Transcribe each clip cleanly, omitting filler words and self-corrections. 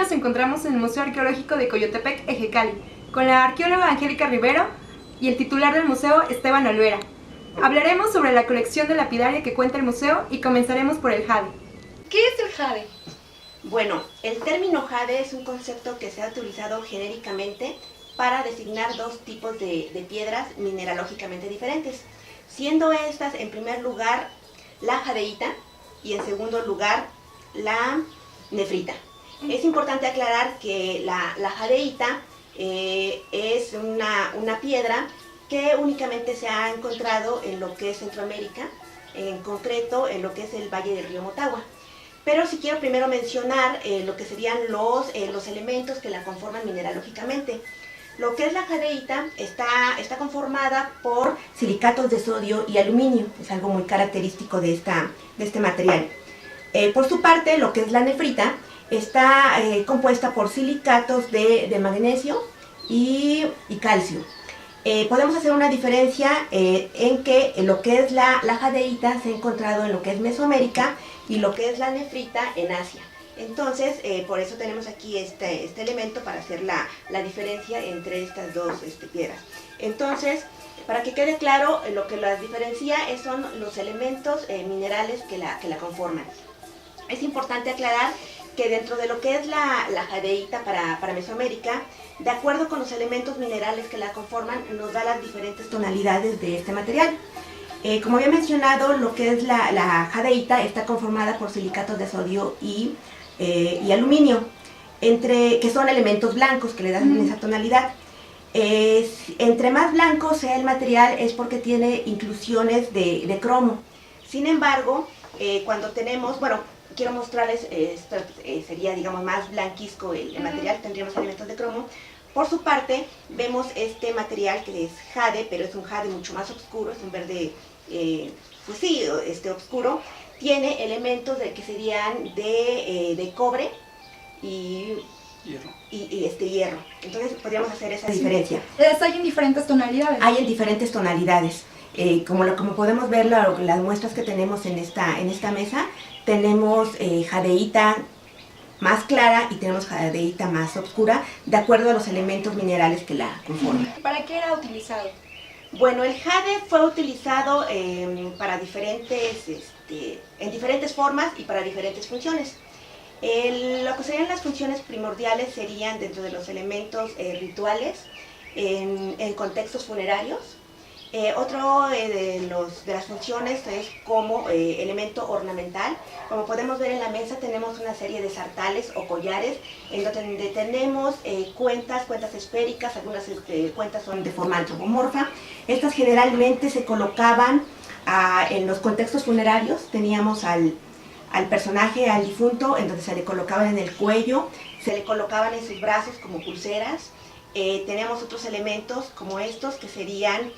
nos encontramos en el Museo Arqueológico de Coyotepec, Ejecali, con la arqueóloga Angélica Rivero y el titular del museo, Esteban Olvera. Hablaremos sobre la colección de lapidaria que cuenta el museo y comenzaremos por el jade. ¿Qué es el jade? Bueno, el término jade es un concepto que se ha utilizado genéricamente para designar dos tipos de piedras mineralógicamente diferentes, siendo estas en primer lugar la jadeíta y en segundo lugar la nefrita. Es importante aclarar que la jadeíta es una piedra que únicamente se ha encontrado en lo que es Centroamérica, en concreto en lo que es el valle del río Motagua. Pero sí quiero primero mencionar lo que serían los elementos que la conforman mineralógicamente. Lo que es la jadeíta está conformada por silicatos de sodio y aluminio, es algo muy característico de este material. Por su parte, lo que es la nefrita está compuesta por silicatos de magnesio y calcio. Podemos hacer una diferencia en que lo que es la jadeíta se ha encontrado en lo que es Mesoamérica y lo que es la nefrita en Asia. Entonces, por eso tenemos aquí este elemento para hacer la diferencia entre estas dos piedras. Entonces, para que quede claro, lo que las diferencia son los elementos minerales que la conforman. Es importante aclarar que dentro de lo que es la jadeíta para Mesoamérica, de acuerdo con los elementos minerales que la conforman, nos da las diferentes tonalidades de este material. Como había mencionado, lo que es la jadeíta está conformada por silicatos de sodio y aluminio, que son elementos blancos que le dan esa tonalidad. Entre más blanco sea el material es porque tiene inclusiones de cromo. Sin embargo, cuando tenemos, bueno, quiero mostrarles, esto sería digamos más blanquizco el material, tendríamos elementos de cromo. Por su parte, vemos este material que es jade, pero es un jade mucho más oscuro, es un verde, pues sí, oscuro. Tiene elementos que serían de cobre y hierro. Entonces podríamos hacer esa diferencia. ¿Hay en diferentes tonalidades? Hay en diferentes tonalidades. Como podemos ver, las muestras que tenemos en esta mesa, tenemos jadeíta más clara y tenemos jadeíta más oscura, de acuerdo a los elementos minerales que la conforman. ¿Para qué era utilizado? Bueno, el jade fue utilizado para en diferentes formas y para diferentes funciones. Lo que serían las funciones primordiales serían dentro de los elementos rituales, en contextos funerarios. Otro de las funciones es como elemento ornamental. Como podemos ver en la mesa, tenemos una serie de sartales o collares en donde tenemos cuentas esféricas, algunas cuentas son de forma antropomorfa. Estas generalmente se colocaban en los contextos funerarios. Teníamos al personaje, al difunto, en donde se le colocaban en el cuello, se le colocaban en sus brazos como pulseras. Tenemos otros elementos como estos que serían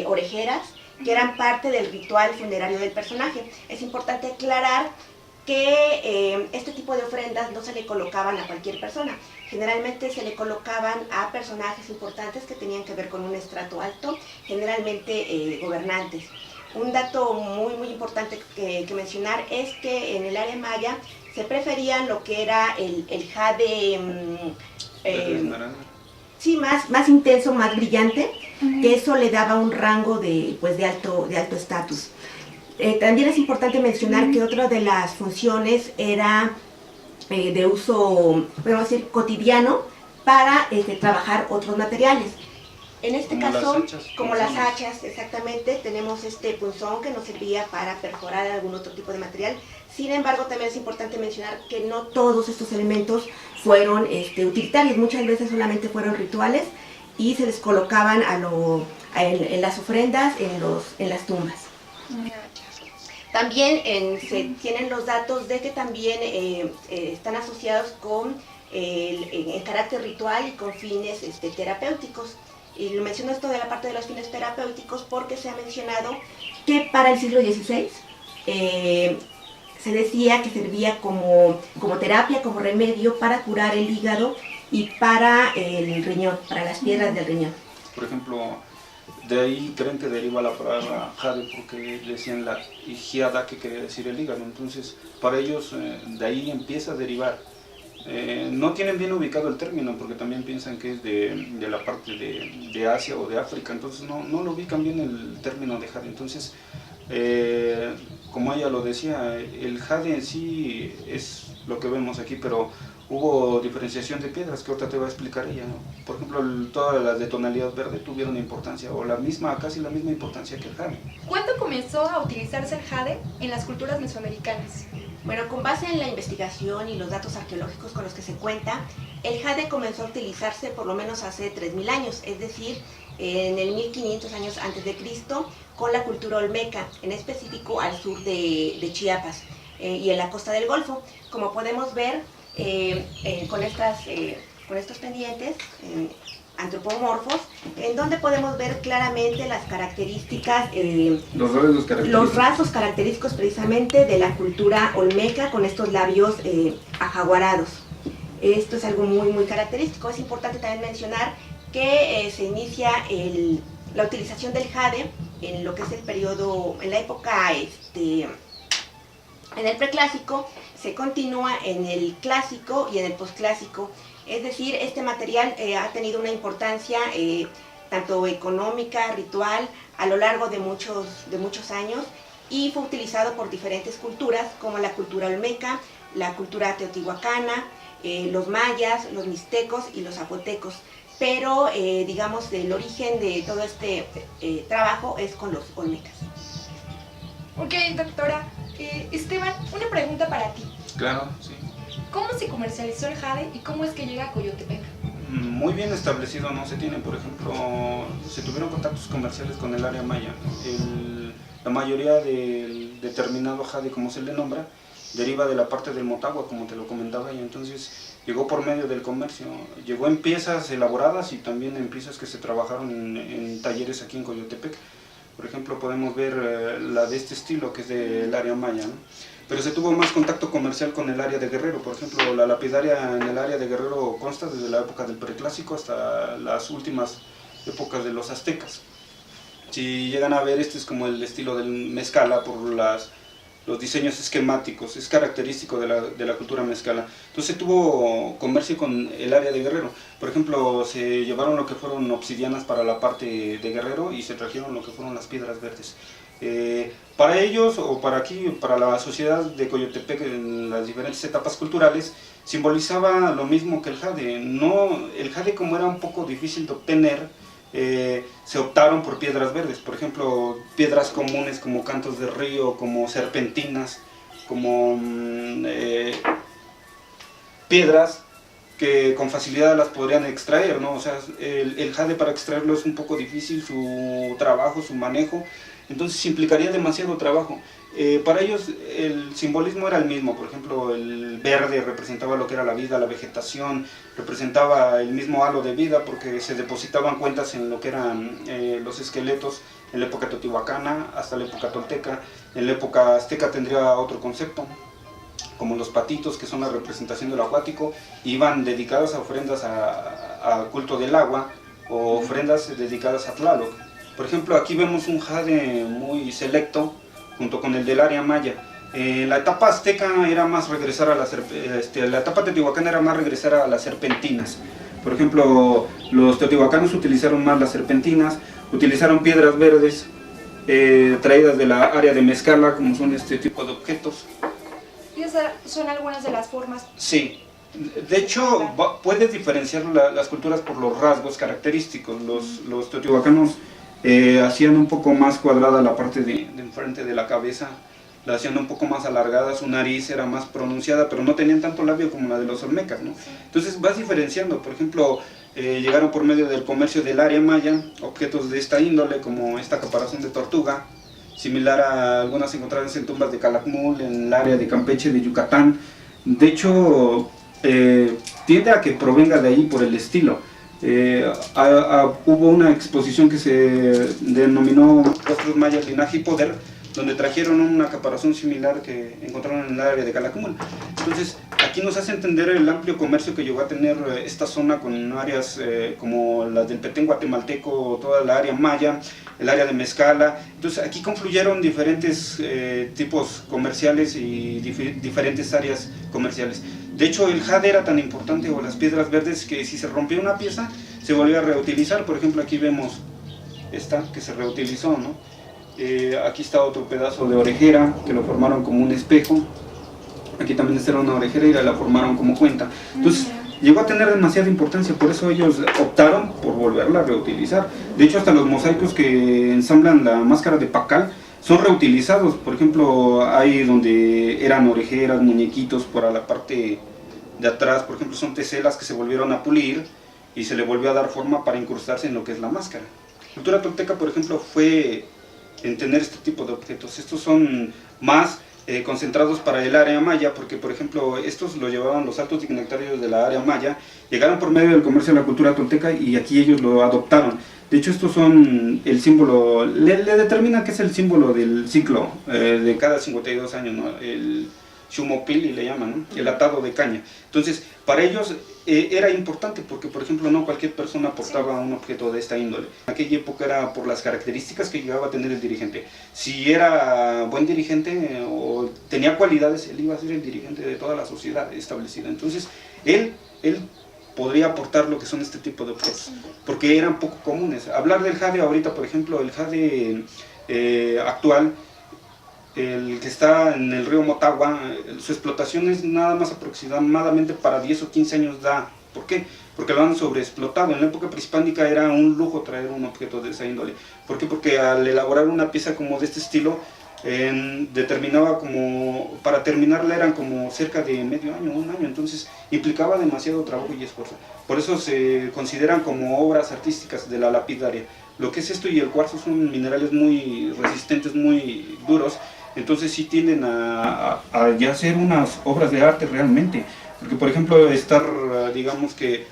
orejeras, que eran parte del ritual funerario del personaje. Es importante aclarar que este tipo de ofrendas no se le colocaban a cualquier persona. Generalmente se le colocaban a personajes importantes que tenían que ver con un estrato alto, generalmente gobernantes. Un dato muy importante que mencionar es que en el área maya se preferían lo que era el jade sí, más intenso, más brillante, que eso le daba un rango de alto estatus. También es importante mencionar que otra de las funciones era de uso, podemos decir, cotidiano para trabajar otros materiales. En este caso, como las hachas, exactamente, tenemos este punzón que nos servía para perforar algún otro tipo de material. Sin embargo, también es importante mencionar que no todos estos elementos fueron utilitarios, muchas veces solamente fueron rituales y se les colocaban en las ofrendas, en las tumbas. También se tienen los datos de que también están asociados con el carácter ritual y con fines terapéuticos. Y lo menciono esto de la parte de los fines terapéuticos porque se ha mencionado que para el siglo XVI se decía que servía como terapia, como remedio para curar el hígado y para el riñón, para las piedras del riñón. Por ejemplo, de ahí creen que deriva la palabra jade porque decían la higiada, que quería decir el hígado. Entonces, para ellos de ahí empieza a derivar no tienen bien ubicado el término porque también piensan que es de la parte de Asia o de África, entonces no lo ubican bien el término de jade. Entonces, como ella lo decía, el jade en sí es lo que vemos aquí, pero hubo diferenciación de piedras que ahorita te va a explicar ella, ¿no? Por ejemplo, todas las de tonalidad verde tuvieron importancia, o casi la misma importancia que el jade. ¿Cuándo comenzó a utilizarse el jade en las culturas mesoamericanas? Bueno, con base en la investigación y los datos arqueológicos con los que se cuenta, el jade comenzó a utilizarse por lo menos hace 3000 años, es decir, en el 1500 años antes de Cristo, con la cultura olmeca, en específico al sur de Chiapas y en la costa del Golfo. Como podemos ver con estos pendientes antropomorfos, en donde podemos ver claramente las características, los rasgos característicos precisamente de la cultura olmeca, con estos labios ajaguarados. Esto es algo muy característico. Es importante también mencionar que se inicia la utilización del jade en lo que es el periodo, en la época, en el preclásico, se continúa en el clásico y en el posclásico. Es decir, este material ha tenido una importancia tanto económica, ritual, a lo largo de muchos años, y fue utilizado por diferentes culturas, como la cultura olmeca, la cultura teotihuacana, los mayas, los mixtecos y los zapotecos. Pero, digamos, el origen de todo este trabajo es con los olmecas. Ok, doctora. Esteban, una pregunta para ti. Claro, sí. ¿Cómo se comercializó el jade y cómo es que llega a Coyotepec? Muy bien establecido no se tiene. Por ejemplo, se tuvieron contactos comerciales con el área maya. La mayoría del determinado jade, como se le nombra, deriva de la parte del Motagua, como te lo comentaba, y entonces llegó por medio del comercio. Llegó en piezas elaboradas y también en piezas que se trabajaron en talleres aquí en Coyotepec. Por ejemplo, podemos ver la de este estilo, que es del área maya, ¿no? Pero se tuvo más contacto comercial con el área de Guerrero. Por ejemplo, la lapidaria en el área de Guerrero consta desde la época del preclásico hasta las últimas épocas de los aztecas. Si llegan a ver, este es como el estilo del mezcala por los diseños esquemáticos, es característico de la cultura mezcala. Entonces tuvo comercio con el área de Guerrero. Por ejemplo, se llevaron lo que fueron obsidianas para la parte de Guerrero y se trajeron lo que fueron las piedras verdes. Para ellos, o para aquí, para la sociedad de Coyotepec, en las diferentes etapas culturales, simbolizaba lo mismo que el jade. El jade, como era un poco difícil de obtener, se optaron por piedras verdes. Por ejemplo, piedras comunes como cantos de río, como serpentinas, como piedras que con facilidad las podrían extraer, ¿no? O sea, el jade, para extraerlo es un poco difícil, su trabajo, su manejo, entonces implicaría demasiado trabajo. Para ellos el simbolismo era el mismo. Por ejemplo, el verde representaba lo que era la vida, la vegetación, representaba el mismo halo de vida, porque se depositaban cuentas en lo que eran los esqueletos en la época teotihuacana hasta la época tolteca. En la época azteca tendría otro concepto, como los patitos, que son la representación del acuático, iban dedicadas a ofrendas a culto del agua, o ofrendas dedicadas a Tlaloc. Por ejemplo, aquí vemos un jade muy selecto junto con el del área maya. La etapa azteca era más regresar a la etapa teotihuacana era más regresar a las serpentinas. Por ejemplo, los teotihuacanos utilizaron más las serpentinas, utilizaron piedras verdes traídas de la área de Mezcala, como son este tipo de objetos. ¿Y esas son algunas de las formas? Sí. De hecho, puedes diferenciar las culturas por los rasgos característicos. Los teotihuacanos hacían un poco más cuadrada la parte de enfrente de la cabeza, la hacían un poco más alargada, su nariz era más pronunciada, pero no tenían tanto labio como la de los olmecas, ¿no? Entonces vas diferenciando. Por ejemplo, llegaron por medio del comercio del área maya objetos de esta índole, como esta caparazón de tortuga, similar a algunas encontradas en tumbas de Calakmul, en el área de Campeche, de Yucatán. De hecho, tiende a que provenga de ahí por el estilo. Hubo una exposición que se denominó Rostros Mayas, Linaje y Poder, donde trajeron una caparazón similar que encontraron en el área de Calakmul. Entonces, aquí nos hace entender el amplio comercio que llegó a tener esta zona con áreas como las del Petén guatemalteco, toda la área maya, el área de Mezcala. Entonces, aquí confluyeron diferentes tipos comerciales y diferentes áreas comerciales. De hecho, el jade era tan importante, o las piedras verdes, que si se rompía una pieza, se volvía a reutilizar. Por ejemplo, aquí vemos esta que se reutilizó, ¿no? Aquí está otro pedazo de orejera, que lo formaron como un espejo. Aquí también esta era una orejera y la formaron como cuenta. Entonces, llegó a tener demasiada importancia, por eso ellos optaron por volverla a reutilizar. De hecho, hasta los mosaicos que ensamblan la máscara de Pacal son reutilizados. Por ejemplo, hay donde eran orejeras, muñequitos por la parte de atrás, por ejemplo, son teselas que se volvieron a pulir y se le volvió a dar forma para incrustarse en lo que es la máscara. La cultura tolteca, por ejemplo, fue en tener este tipo de objetos. Estos son más concentrados para el área maya, porque por ejemplo estos lo llevaban los altos dignatarios de la área maya, llegaron por medio del comercio de la cultura tolteca y aquí ellos lo adoptaron. De hecho, estos son el símbolo, le determina que es el símbolo del ciclo de cada 52 años, ¿no? El Shumopili le llaman, ¿no? El atado de caña. Entonces, para ellos era importante porque, por ejemplo, no cualquier persona portaba un objeto de esta índole. En aquella época era por las características que llegaba a tener el dirigente. Si era buen dirigente o tenía cualidades, él iba a ser el dirigente de toda la sociedad establecida. Entonces, él podría aportar lo que son este tipo de objetos, porque eran poco comunes. Hablar del jade ahorita, por ejemplo, el jade actual, el que está en el río Motagua, su explotación es nada más aproximadamente para 10 o 15 años da. ¿Por qué? Porque lo han sobreexplotado. En la época prehispánica era un lujo traer un objeto de esa índole. ¿Por qué? Porque al elaborar una pieza como de este estilo, determinaba como, para terminarla eran como cerca de medio año, un año, entonces implicaba demasiado trabajo y esfuerzo. Por eso se consideran como obras artísticas de la lapidaria. Lo que es esto y el cuarzo son minerales muy resistentes, muy duros, entonces sí tienden a ya ser unas obras de arte realmente. Porque por ejemplo estar, digamos que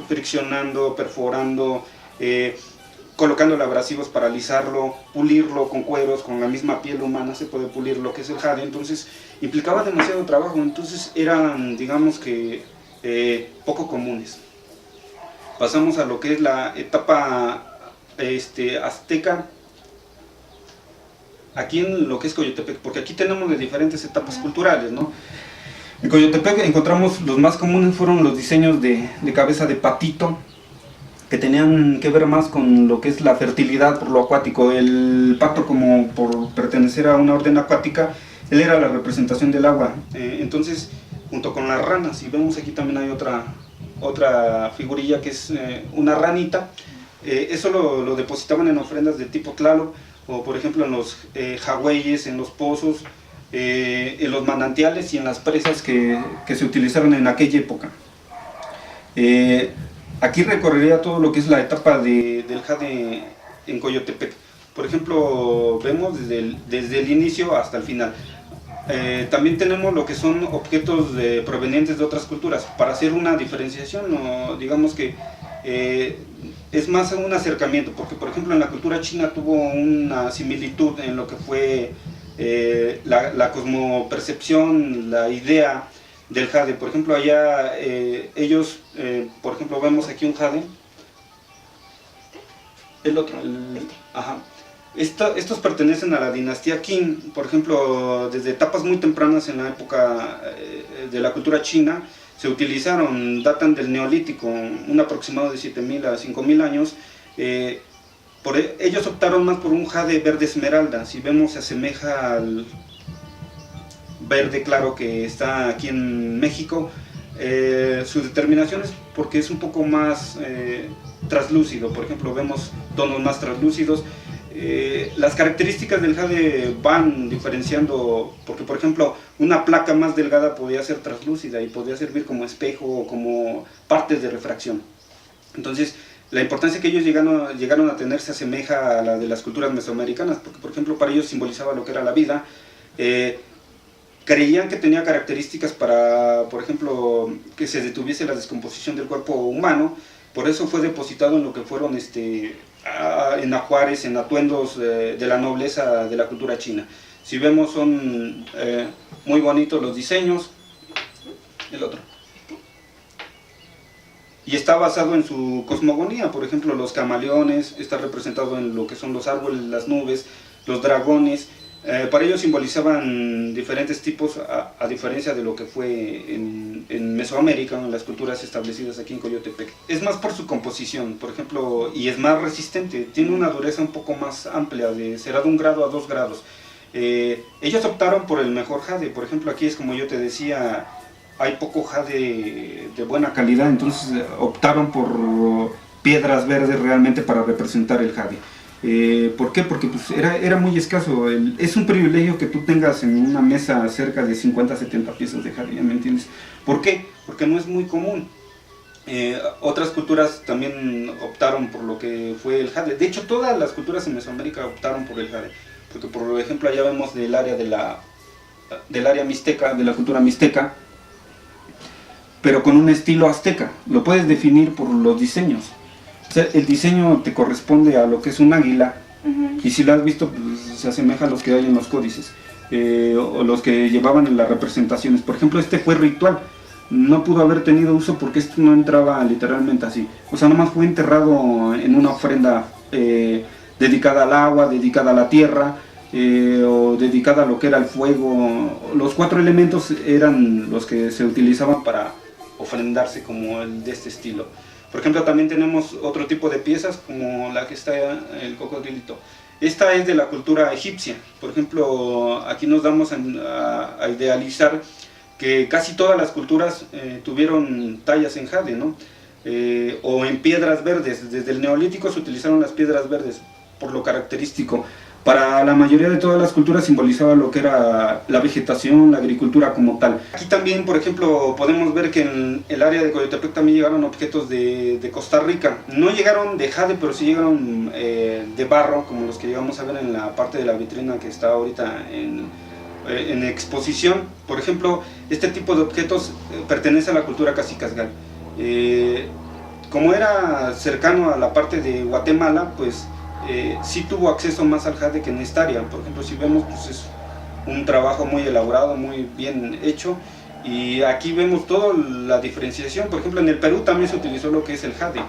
friccionando, perforando, colocándole abrasivos para alisarlo, pulirlo con cueros, con la misma piel humana se puede pulir lo que es el jade, entonces implicaba demasiado trabajo, entonces eran, digamos que, poco comunes. Pasamos a lo que es la etapa azteca, aquí en lo que es Coyotepec, porque aquí tenemos de diferentes etapas culturales, ¿no? En Coyotepec encontramos los más comunes fueron los diseños de cabeza de patito, que tenían que ver más con lo que es la fertilidad por lo acuático. El pato, como por pertenecer a una orden acuática, él era la representación del agua. Entonces, junto con las ranas, y vemos aquí también hay otra figurilla que es una ranita, eso lo depositaban en ofrendas de tipo Tlaloc, o por ejemplo en los jagüeyes, en los pozos, en los manantiales y en las presas que se utilizaron en aquella época. Aquí recorrería todo lo que es la etapa del jade en Coyotepec. Por ejemplo, vemos desde el inicio hasta el final. También tenemos lo que son objetos provenientes de otras culturas. Para hacer una diferenciación, digamos que es más un acercamiento, porque por ejemplo en la cultura china tuvo una similitud en lo que fue la cosmopercepción, la idea del jade. Por ejemplo, allá ellos, por ejemplo, vemos aquí un jade, el otro, ajá. Estos pertenecen a la dinastía Qin. Por ejemplo, desde etapas muy tempranas en la época de la cultura china, se utilizaron, datan del Neolítico, un aproximado de 7.000 a 5.000 años. Ellos optaron más por un jade verde esmeralda. Si vemos, se asemeja al verde claro que está aquí en México. Su determinación es porque es un poco más translúcido. Por ejemplo, vemos tonos más translúcidos. Las características del jade van diferenciando, porque por ejemplo una placa más delgada podía ser translúcida y podía servir como espejo o como partes de refracción. Entonces la importancia que ellos llegaron a tener se asemeja a la de las culturas mesoamericanas, porque por ejemplo para ellos simbolizaba lo que era la vida. Creían que tenía características para, por ejemplo, que se detuviese la descomposición del cuerpo humano. Por eso fue depositado en lo que fueron en ajuares, en atuendos de la nobleza de la cultura china. Si vemos, son muy bonitos los diseños. El otro. Y está basado en su cosmogonía. Por ejemplo, los camaleones, está representado en lo que son los árboles, las nubes, los dragones. Para ellos simbolizaban diferentes tipos, a diferencia de lo que fue en Mesoamérica, en las culturas establecidas aquí en Coyotepec. Es más por su composición, por ejemplo, y es más resistente, tiene una dureza un poco más amplia, será de 1 grado a 2 grados. Ellos optaron por el mejor jade, por ejemplo aquí es como yo te decía, hay poco jade de buena calidad, entonces optaron por piedras verdes realmente para representar el jade. ¿Por qué? Porque pues, era muy escaso. Es un privilegio que tú tengas en una mesa cerca de 50, 70 piezas de jade, ¿me entiendes? ¿Por qué? Porque no es muy común. Otras culturas también optaron por lo que fue el jade. De hecho, todas las culturas en Mesoamérica optaron por el jade. Porque, por ejemplo, allá vemos del área del área mixteca, de la cultura mixteca, pero con un estilo azteca. Lo puedes definir por los diseños. O sea, el diseño te corresponde a lo que es un águila, y si lo has visto, pues, se asemeja a los que hay en los códices, o los que llevaban en las representaciones. Por ejemplo, este fue ritual, no pudo haber tenido uso porque esto no entraba literalmente así. O sea, nomás fue enterrado en una ofrenda dedicada al agua, dedicada a la tierra, o dedicada a lo que era el fuego. Los 4 elementos eran los que se utilizaban para ofrendarse como el de este estilo. Por ejemplo, también tenemos otro tipo de piezas como la que está el cocodrilito. Esta es de la cultura egipcia. Por ejemplo, aquí nos damos a idealizar que casi todas las culturas tuvieron tallas en jade, ¿no? O en piedras verdes. Desde el neolítico se utilizaron las piedras verdes por lo característico. Para la mayoría de todas las culturas simbolizaba lo que era la vegetación, la agricultura como tal. Aquí también, por ejemplo, podemos ver que en el área de Coyotepec también llegaron objetos de Costa Rica. No llegaron de jade, pero sí llegaron de barro, como los que llegamos a ver en la parte de la vitrina que está ahorita en exposición. Por ejemplo, este tipo de objetos pertenece a la cultura Cacicasgal. Como era cercano a la parte de Guatemala, pues sí tuvo acceso más al jade que en esta área. Por ejemplo, si vemos, pues es un trabajo muy elaborado, muy bien hecho, y aquí vemos toda la diferenciación. Por ejemplo, en el Perú también se utilizó lo que es el jade,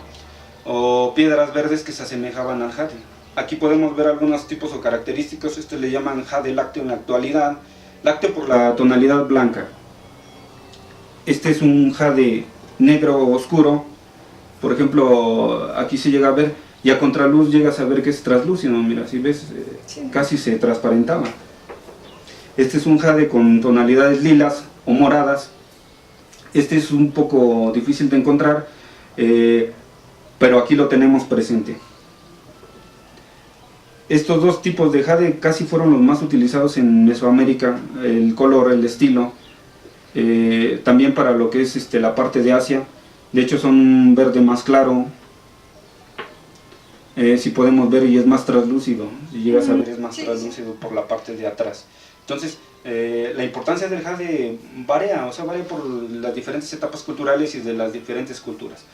o piedras verdes que se asemejaban al jade. Aquí podemos ver algunos tipos o característicos. Este le llaman jade lácteo en la actualidad, lácteo por la tonalidad blanca. Este es un jade negro oscuro. Por ejemplo, aquí se llega a ver, y a contraluz llegas a ver que es translúcido. Mira, si ves, casi se transparentaba. Este es un jade con tonalidades lilas o moradas. Este es un poco difícil de encontrar, pero aquí lo tenemos presente. Estos dos tipos de jade casi fueron los más utilizados en Mesoamérica, el color, el estilo, también para lo que es la parte de Asia. De hecho son un verde más claro, si podemos ver, y es más translúcido. Si llegas a ver, es más translúcido por la parte de atrás. Entonces, la importancia del jade varía, o sea, varía por las diferentes etapas culturales y de las diferentes culturas.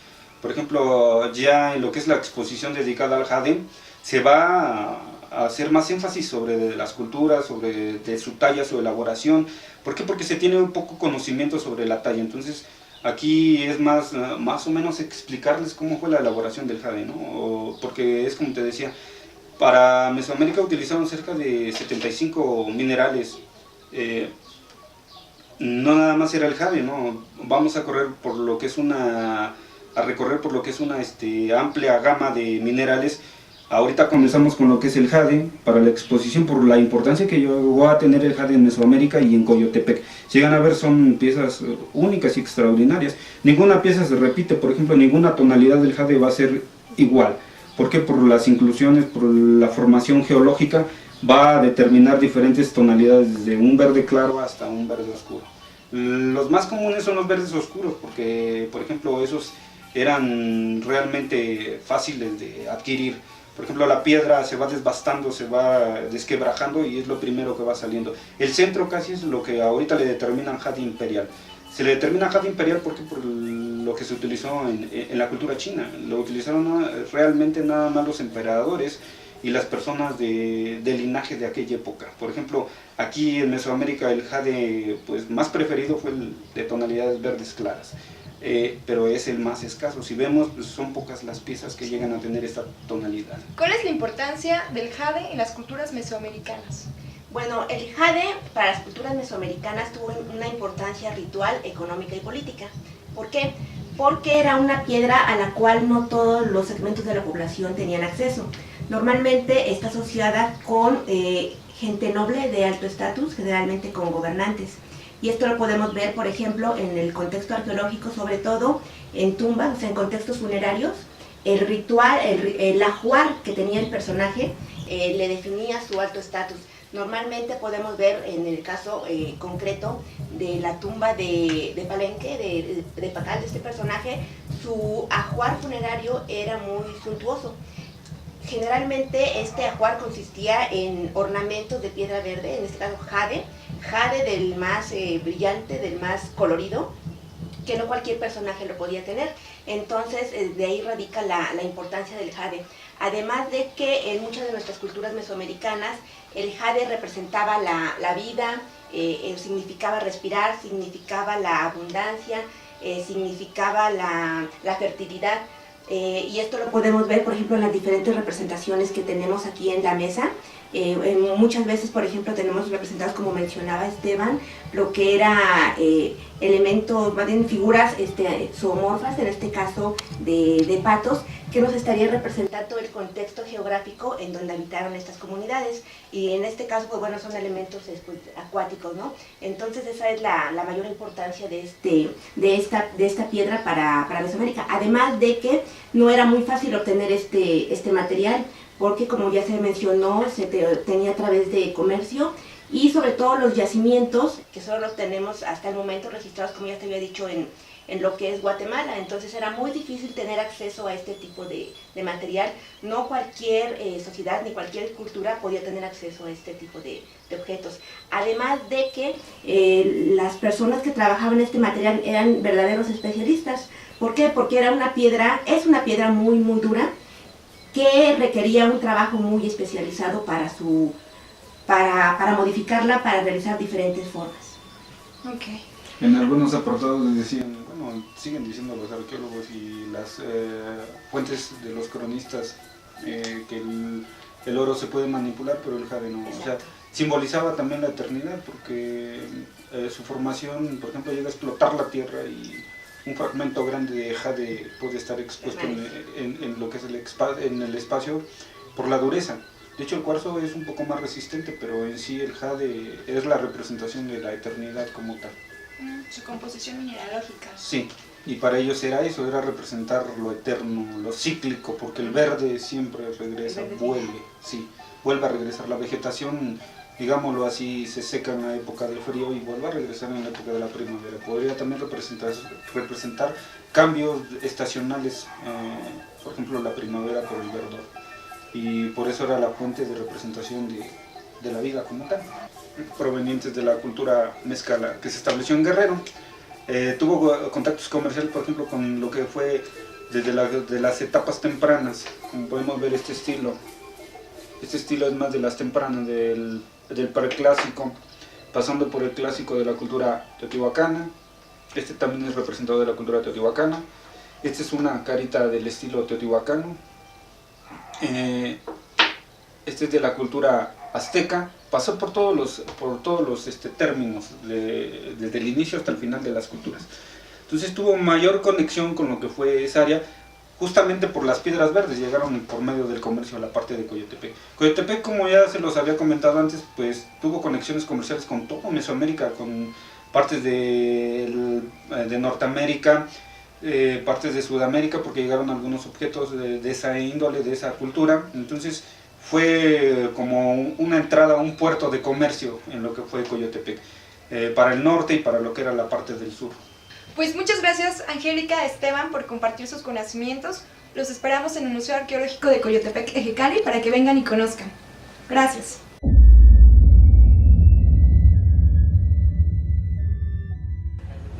Por ejemplo, ya en lo que es la exposición dedicada al jade, se va a hacer más énfasis sobre las culturas, sobre de su talla, su elaboración. ¿Por qué? Porque se tiene un poco conocimiento sobre la talla. Entonces, aquí es más o menos explicarles cómo fue la elaboración del jade, ¿no? Porque es como te decía, para Mesoamérica utilizaron cerca de 75 minerales. No nada más era el jade, ¿no? Vamos a recorrer por lo que es una amplia gama de minerales. Ahorita comenzamos con lo que es el jade para la exposición, por la importancia que llegó a tener el jade en Mesoamérica y en Coyotepec. Si llegan a ver, son piezas únicas y extraordinarias. Ninguna pieza se repite, por ejemplo, ninguna tonalidad del jade va a ser igual. ¿Por qué? Por las inclusiones, por la formación geológica, va a determinar diferentes tonalidades, desde un verde claro hasta un verde oscuro. Los más comunes son los verdes oscuros, porque, por ejemplo, esos eran realmente fáciles de adquirir. Por ejemplo, la piedra se va desbastando, se va desquebrajando y es lo primero que va saliendo. El centro casi es lo que ahorita le determinan jade imperial. Se le determina jade imperial porque por lo que se utilizó en la cultura china. Lo utilizaron realmente nada más los emperadores y las personas de linaje de aquella época. Por ejemplo, aquí en Mesoamérica el jade pues, más preferido fue el de tonalidades verdes claras. Pero es el más escaso. Si vemos, pues son pocas las piezas que llegan a tener esta tonalidad. ¿Cuál es la importancia del jade en las culturas mesoamericanas? Bueno, el jade para las culturas mesoamericanas tuvo una importancia ritual, económica y política. ¿Por qué? Porque era una piedra a la cual no todos los segmentos de la población tenían acceso. Normalmente está asociada con gente noble de alto estatus, generalmente con gobernantes. Y esto lo podemos ver, por ejemplo, en el contexto arqueológico, sobre todo en tumbas, o sea, en contextos funerarios. El ritual, el ajuar que tenía el personaje le definía su alto estatus. Normalmente podemos ver en el caso concreto de la tumba de Palenque, de Pacal, de este personaje, su ajuar funerario era muy suntuoso. Generalmente este ajuar consistía en ornamentos de piedra verde, en este caso jade del más brillante, del más colorido, que no cualquier personaje lo podía tener. Entonces de ahí radica la importancia del jade. Además de que en muchas de nuestras culturas mesoamericanas el jade representaba la vida, significaba respirar, significaba la abundancia, significaba la fertilidad. Y esto lo podemos ver, por ejemplo, en las diferentes representaciones que tenemos aquí en la mesa. Muchas veces, por ejemplo, tenemos representados, como mencionaba Esteban, lo que era elementos, más bien figuras zoomorfas, en este caso de patos, que nos estaría representando el contexto geográfico en donde habitaron estas comunidades. Y en este caso, pues bueno, son elementos acuáticos, ¿no? Entonces esa es la mayor importancia de esta piedra para Mesoamérica. Además de que no era muy fácil obtener este material, porque como ya se mencionó, se tenía a través de comercio, y sobre todo los yacimientos, que solo los tenemos hasta el momento registrados, como ya te había dicho, en lo que es Guatemala. Entonces era muy difícil tener acceso a este tipo de material. No cualquier sociedad ni cualquier cultura podía tener acceso a este tipo de objetos. Además de que las personas que trabajaban este material eran verdaderos especialistas. ¿Por qué? Porque es una piedra muy muy dura, que requería un trabajo muy especializado para modificarla, para realizar diferentes formas. Okay. En algunos apartados decían, bueno, siguen diciendo los arqueólogos y las fuentes de los cronistas, que el oro se puede manipular, pero el jade no. O sea, simbolizaba también la eternidad, porque su formación, por ejemplo, llega a explotar la tierra y un fragmento grande de jade puede estar expuesto en lo que es en el espacio por la dureza. De hecho, el cuarzo es un poco más resistente, pero en sí el jade es la representación de la eternidad como tal. Su composición mineralógica. Sí, y para ellos era eso, era representar lo eterno, lo cíclico, porque el verde siempre regresa, vuelve a regresar. La vegetación, digámoslo así, se seca en la época del frío y vuelve a regresar en la época de la primavera. Podría también representar cambios estacionales, por ejemplo la primavera por el verdor. Y por eso era la fuente de representación de la vida como tal. Provenientes de la cultura mezcala que se estableció en Guerrero. Tuvo contactos comerciales, por ejemplo, con lo que fue desde las etapas tempranas. Como podemos ver, este estilo es más de las tempranas, del preclásico, pasando por el clásico de la cultura teotihuacana. Este también es representado de la cultura teotihuacana. Esta es una carita del estilo teotihuacano. Este es de la cultura azteca. Pasó por todos los términos, desde el inicio hasta el final de las culturas. Entonces tuvo mayor conexión con lo que fue esa área, justamente por las piedras verdes. Llegaron por medio del comercio a la parte de Coyotepec. Coyotepec, como ya se los había comentado antes, pues tuvo conexiones comerciales con todo Mesoamérica, con partes de Norteamérica, partes de Sudamérica, porque llegaron algunos objetos de esa índole, de esa cultura. Entonces fue como una entrada, un puerto de comercio en lo que fue Coyotepec, para el norte y para lo que era la parte del sur. Pues muchas gracias, Angélica, Esteban, por compartir sus conocimientos. Los esperamos en el Museo Arqueológico de Coyotepec, Ejecali, para que vengan y conozcan. Gracias.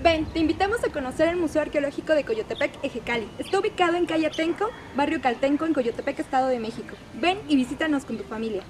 Ven, te invitamos a conocer el Museo Arqueológico de Coyotepec, Ejecali. Está ubicado en calle Atenco, barrio Caltenco, en Coyotepec, Estado de México. Ven y visítanos con tu familia.